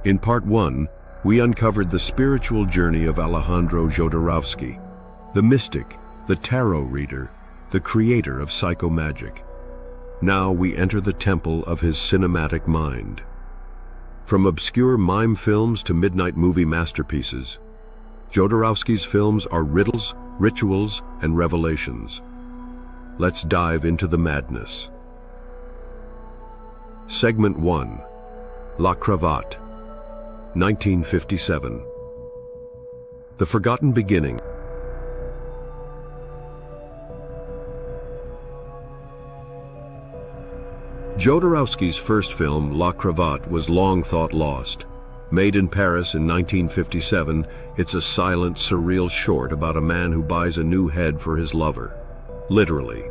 In Part 1, we uncovered the spiritual journey of Alejandro Jodorowsky, the mystic, the tarot reader, the creator of Psychomagic. Now we enter the temple of his cinematic mind. From obscure mime films to midnight movie masterpieces, Jodorowsky's films are riddles, rituals, and revelations. Let's dive into the madness. Segment 1. La Cravate, 1957. The Forgotten Beginning. Jodorowsky's first film, La Cravate, was long thought lost. Made in Paris in 1957, it's a silent, surreal short about a man who buys a new head for his lover. Literally.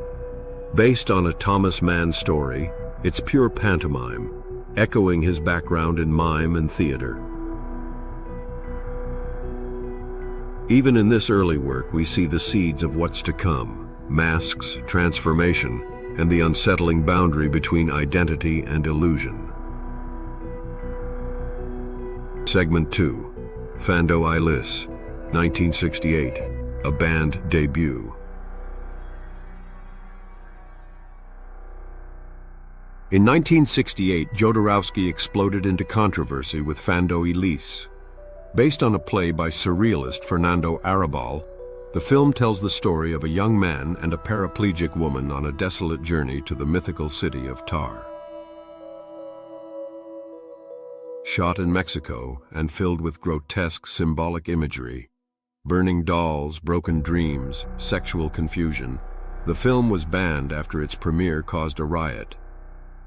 Based on a Thomas Mann story, it's pure pantomime, echoing his background in mime and theater. Even in this early work, we see the seeds of what's to come: masks, transformation, and the unsettling boundary between identity and illusion. Segment 2. Fando y Lis, 1968, a band debut. In 1968, Jodorowsky exploded into controversy with Fando y Lis. Based on a play by Surrealist Fernando Arrabal, the film tells the story of a young man and a paraplegic woman on a desolate journey to the mythical city of Tar. Shot in Mexico and filled with grotesque symbolic imagery, burning dolls, broken dreams, sexual confusion, the film was banned after its premiere caused a riot.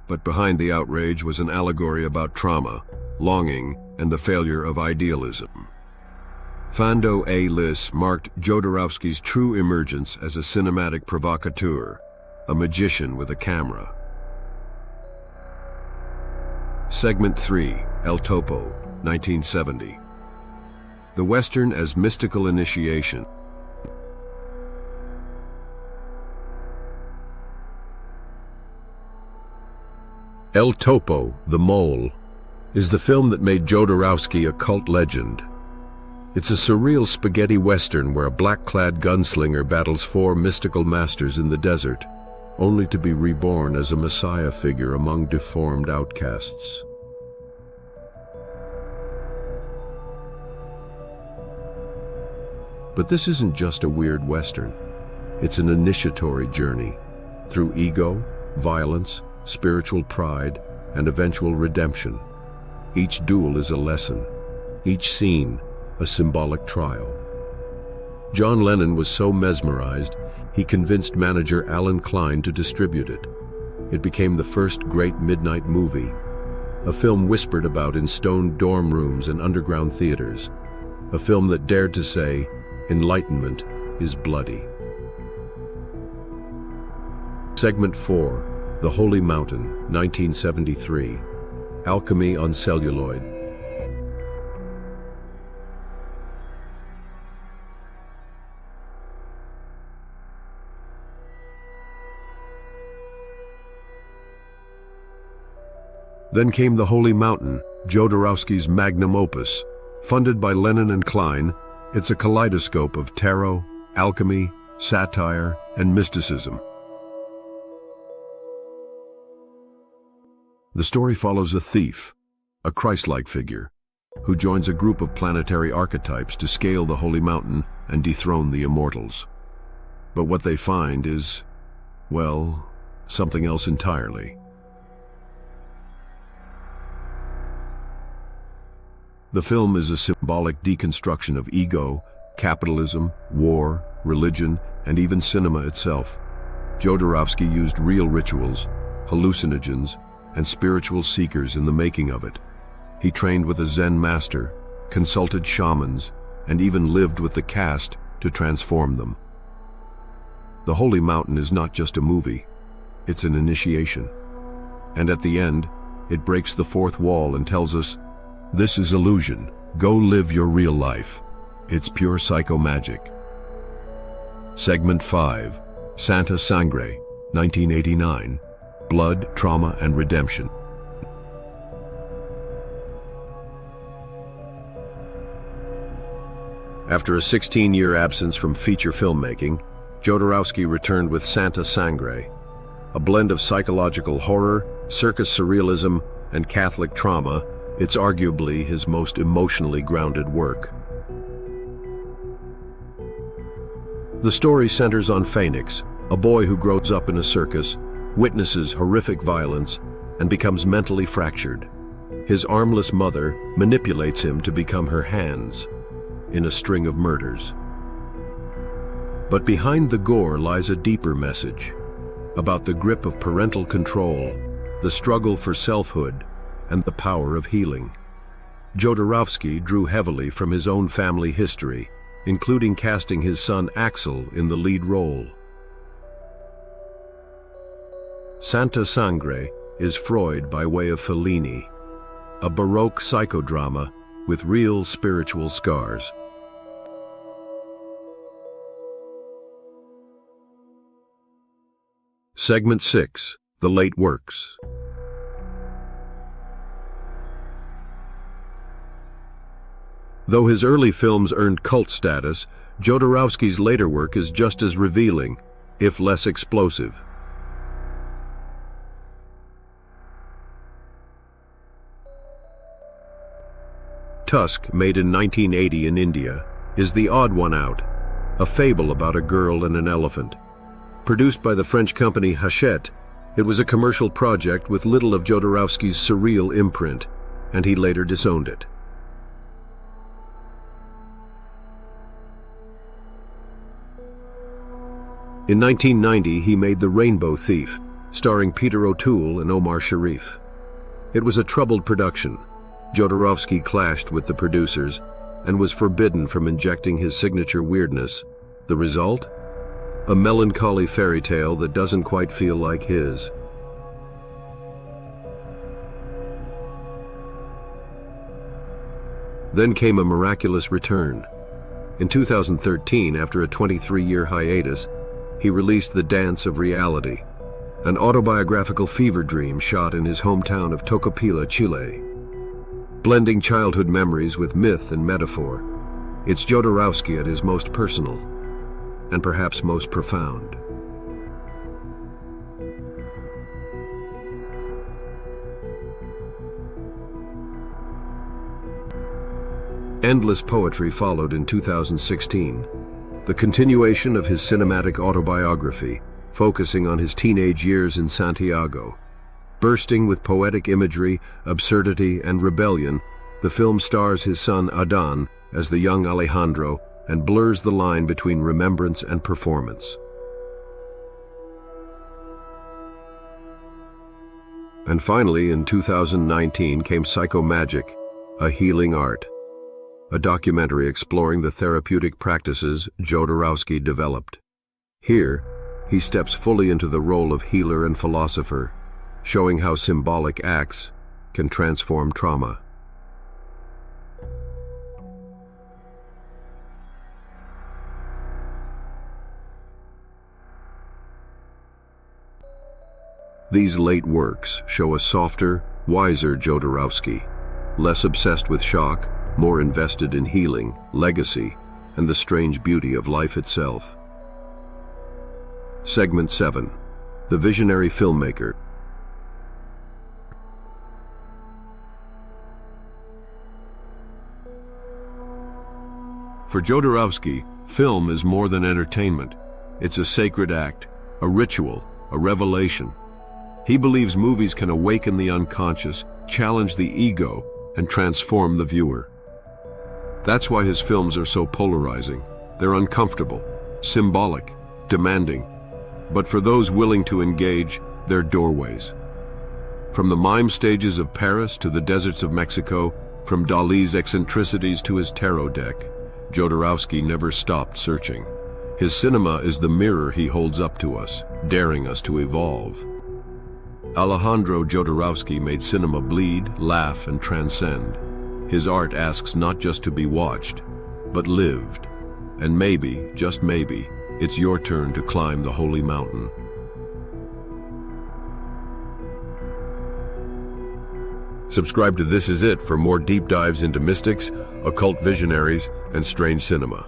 But behind the outrage was an allegory about trauma, longing, and the failure of idealism. Fando y Lis marked Jodorowsky's true emergence as a cinematic provocateur, a magician with a camera. Segment 3. El Topo, 1970. The Western as mystical initiation. El Topo, the Mole, is the film that made Jodorowsky a cult legend. It's a surreal spaghetti western where a black-clad gunslinger battles 4 mystical masters in the desert, only to be reborn as a messiah figure among deformed outcasts. But this isn't just a weird western. It's an initiatory journey through ego, violence, spiritual pride, and eventual redemption. Each duel is a lesson, each scene a symbolic trial. John Lennon was so mesmerized, he convinced manager Alan Klein to distribute it. It became the first great midnight movie, a film whispered about in stone dorm rooms and underground theaters, a film that dared to say, enlightenment is bloody. Segment 4. The Holy Mountain, 1973. Alchemy on celluloid. Then came The Holy Mountain, Jodorowsky's magnum opus. Funded by Lennon and Klein, it's a kaleidoscope of tarot, alchemy, satire, and mysticism. The story follows a thief, a Christ-like figure, who joins a group of planetary archetypes to scale the Holy Mountain and dethrone the immortals. But what they find is, well, something else entirely. The film is a symbolic deconstruction of ego, capitalism, war, religion, and even cinema itself. Jodorowsky used real rituals, hallucinogens, and spiritual seekers in the making of it. He trained with a Zen master, consulted shamans, and even lived with the cast to transform them. The Holy Mountain is not just a movie, it's an initiation. And at the end, it breaks the fourth wall and tells us, this is illusion. Go live your real life. It's pure psychomagic. Segment 5. Santa Sangre, 1989. Blood, Trauma, and Redemption. After a 16-year absence from feature filmmaking, Jodorowsky returned with Santa Sangre, a blend of psychological horror, circus surrealism, and Catholic trauma. It's arguably his most emotionally grounded work. The story centers on Phoenix, a boy who grows up in a circus, witnesses horrific violence, and becomes mentally fractured. His armless mother manipulates him to become her hands in a string of murders. But behind the gore lies a deeper message about the grip of parental control, the struggle for selfhood, and the power of healing. Jodorowsky drew heavily from his own family history, including casting his son Axel in the lead role. Santa Sangre is Freud by way of Fellini, a Baroque psychodrama with real spiritual scars. Segment 6, The Late Works. Though his early films earned cult status, Jodorowsky's later work is just as revealing, if less explosive. Tusk, made in 1980 in India, is the odd one out, a fable about a girl and an elephant. Produced by the French company Hachette, it was a commercial project with little of Jodorowsky's surreal imprint, and he later disowned it. In 1990, he made The Rainbow Thief, starring Peter O'Toole and Omar Sharif. It was a troubled production. Jodorowsky clashed with the producers and was forbidden from injecting his signature weirdness. The result? A melancholy fairy tale that doesn't quite feel like his. Then came a miraculous return. In 2013, after a 23-year hiatus, he released The Dance of Reality, an autobiographical fever dream shot in his hometown of Tocopilla, Chile. Blending childhood memories with myth and metaphor, it's Jodorowsky at his most personal, and perhaps most profound. Endless Poetry followed in 2016, the continuation of his cinematic autobiography, focusing on his teenage years in Santiago. Bursting with poetic imagery, absurdity, and rebellion, the film stars his son Adan as the young Alejandro and blurs the line between remembrance and performance. And finally, in 2019 came Psychomagic, A Healing Art, a documentary exploring the therapeutic practices Jodorowsky developed. Here, he steps fully into the role of healer and philosopher, showing how symbolic acts can transform trauma. These late works show a softer, wiser Jodorowsky, less obsessed with shock, more invested in healing, legacy, and the strange beauty of life itself. Segment 7, The Visionary Filmmaker. For Jodorowsky, film is more than entertainment. It's a sacred act, a ritual, a revelation. He believes movies can awaken the unconscious, challenge the ego, and transform the viewer. That's why his films are so polarizing. They're uncomfortable, symbolic, demanding. But for those willing to engage, they're doorways. From the mime stages of Paris to the deserts of Mexico, from Dali's eccentricities to his tarot deck, Jodorowsky never stopped searching. His cinema is the mirror he holds up to us, daring us to evolve. Alejandro Jodorowsky made cinema bleed, laugh, and transcend. His art asks not just to be watched, but lived. And maybe, just maybe, it's your turn to climb the holy mountain. Subscribe to This Is It for more deep dives into mystics, occult visionaries, and and strange cinema.